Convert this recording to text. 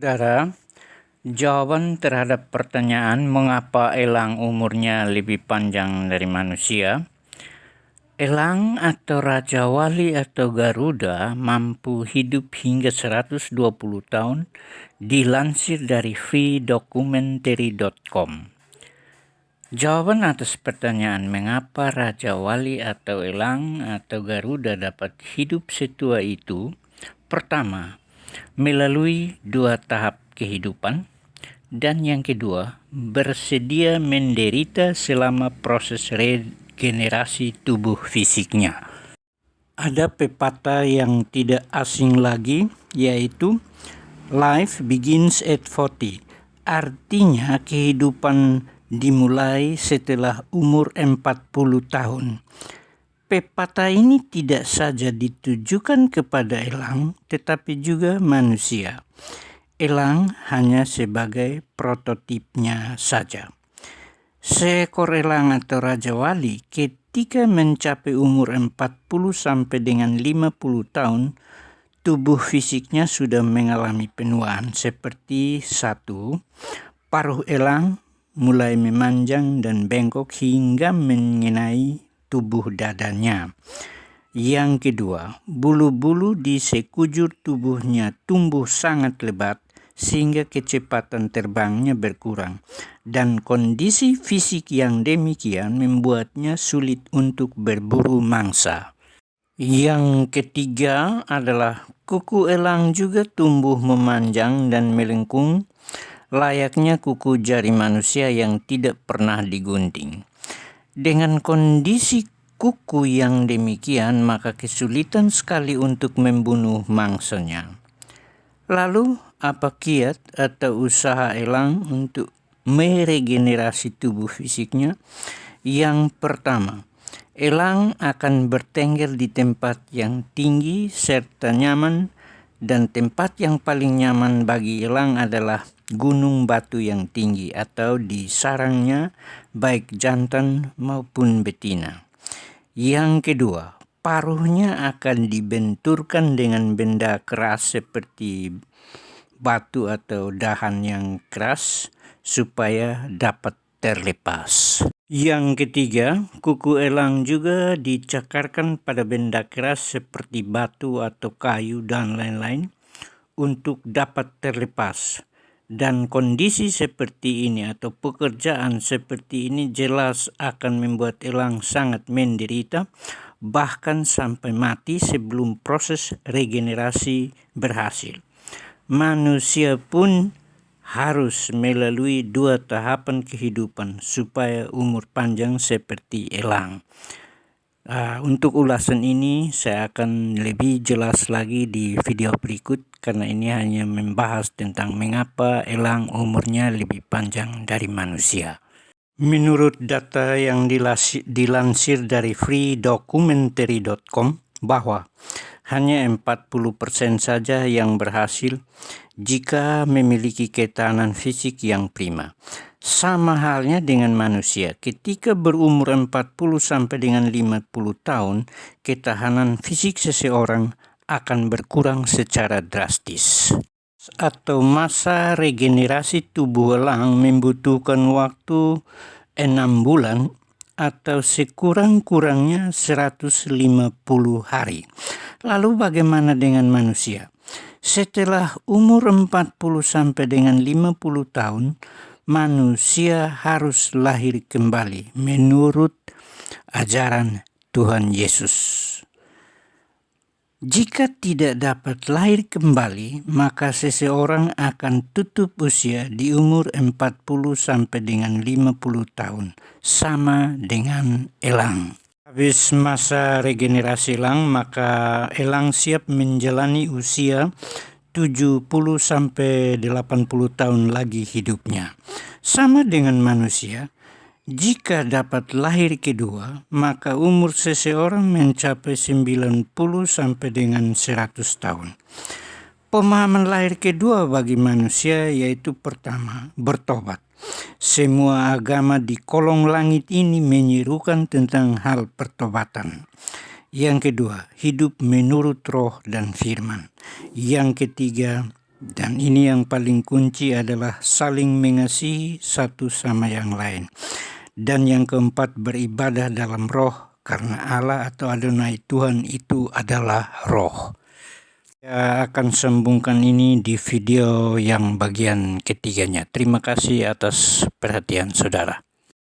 Saudara, jawaban terhadap pertanyaan mengapa elang umurnya lebih panjang dari manusia. Elang atau Raja Wali atau Garuda mampu hidup hingga 120 tahun, dilansir dari freedocumentary.com. Jawaban atas pertanyaan mengapa Raja Wali atau elang atau Garuda dapat hidup setua itu, pertama, melalui 2 tahap kehidupan, dan yang kedua, bersedia menderita selama proses regenerasi tubuh fisiknya. Ada pepatah yang tidak asing lagi, yaitu life begins at 40. Artinya kehidupan dimulai setelah umur 40 tahun. Pepatah ini tidak saja ditujukan kepada elang, tetapi juga manusia. Elang hanya sebagai prototipnya saja. Seekor elang atau Raja Wali ketika mencapai umur 40 sampai dengan 50 tahun, tubuh fisiknya sudah mengalami penuaan seperti 1. Paruh elang mulai memanjang dan bengkok hingga mengenai tubuh dadanya. Yang kedua, bulu-bulu di sekujur tubuhnya tumbuh sangat lebat sehingga kecepatan terbangnya berkurang, dan kondisi fisik yang demikian membuatnya sulit untuk berburu mangsa. Yang ketiga adalah kuku elang juga tumbuh memanjang dan melengkung layaknya kuku jari manusia yang tidak pernah digunting. Dengan kondisi kuku yang demikian, maka kesulitan sekali untuk membunuh mangsanya. Lalu, apa kiat atau usaha elang untuk meregenerasi tubuh fisiknya? Yang pertama, elang akan bertengger di tempat yang tinggi serta nyaman, dan tempat yang paling nyaman bagi elang adalah gunung batu yang tinggi atau di sarangnya, baik jantan maupun betina. Yang kedua, paruhnya akan dibenturkan dengan benda keras seperti batu atau dahan yang keras supaya dapat terlepas. Yang ketiga, kuku elang juga dicakarkan pada benda keras seperti batu atau kayu dan lain-lain untuk dapat terlepas. Dan kondisi seperti ini atau pekerjaan seperti ini jelas akan membuat elang sangat menderita, bahkan sampai mati sebelum proses regenerasi berhasil. Manusia pun harus melalui 2 tahapan kehidupan supaya umur panjang seperti elang. Untuk ulasan ini saya akan lebih jelas lagi di video berikut, karena ini hanya membahas tentang mengapa elang umurnya lebih panjang dari manusia. Menurut data yang dilansir dari freedocumentary.com, bahwa hanya 40% saja yang berhasil jika memiliki ketahanan fisik yang prima. Sama halnya dengan manusia, ketika berumur 40 sampai dengan 50 tahun, ketahanan fisik seseorang akan berkurang secara drastis. Atau masa regenerasi tubuh elang membutuhkan waktu 6 bulan atau sekurang-kurangnya 150 hari. Lalu bagaimana dengan manusia? Setelah umur 40 sampai dengan 50 tahun, manusia harus lahir kembali menurut ajaran Tuhan Yesus. Jika tidak dapat lahir kembali, maka seseorang akan tutup usia di umur 40 sampai dengan 50 tahun, sama dengan elang. Habis masa regenerasi elang, maka elang siap menjalani usia 70 sampai 80 tahun lagi hidupnya. Sama dengan manusia, jika dapat lahir kedua, maka umur seseorang mencapai 90 sampai dengan 100 tahun. Pemahaman lahir kedua bagi manusia yaitu pertama, bertobat. Semua agama di kolong langit ini menyerukan tentang hal pertobatan. Yang kedua, hidup menurut roh dan firman. Yang ketiga, Dan ini yang paling kunci adalah saling mengasihi satu sama yang lain. Dan yang keempat, beribadah dalam roh, karena Allah atau Adonai Tuhan itu adalah roh. Saya akan sambungkan ini di video yang bagian ketiganya. Terima kasih atas perhatian saudara.